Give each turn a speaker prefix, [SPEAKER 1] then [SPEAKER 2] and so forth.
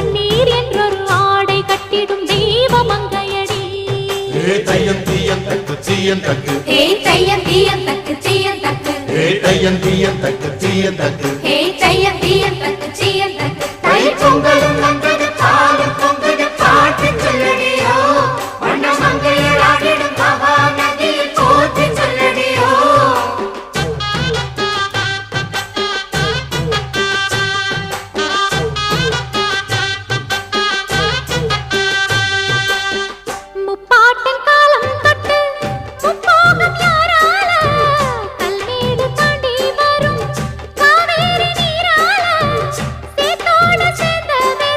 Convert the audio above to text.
[SPEAKER 1] கண்ணீர் என்றொரு ஆடை கட்டிடும் தெய்வ மங்கையடி.
[SPEAKER 2] தையம் தீயம் தக்கு தீயம் தக்கு
[SPEAKER 1] தையம் தீயம் தக்கு தீயம் தக்கு
[SPEAKER 2] தையம் தீயம் தக்கு தீயம் தக்கு
[SPEAKER 1] தையம் தீயம் தக்கு தீயம் தக்கு
[SPEAKER 2] தை பொங்கலும்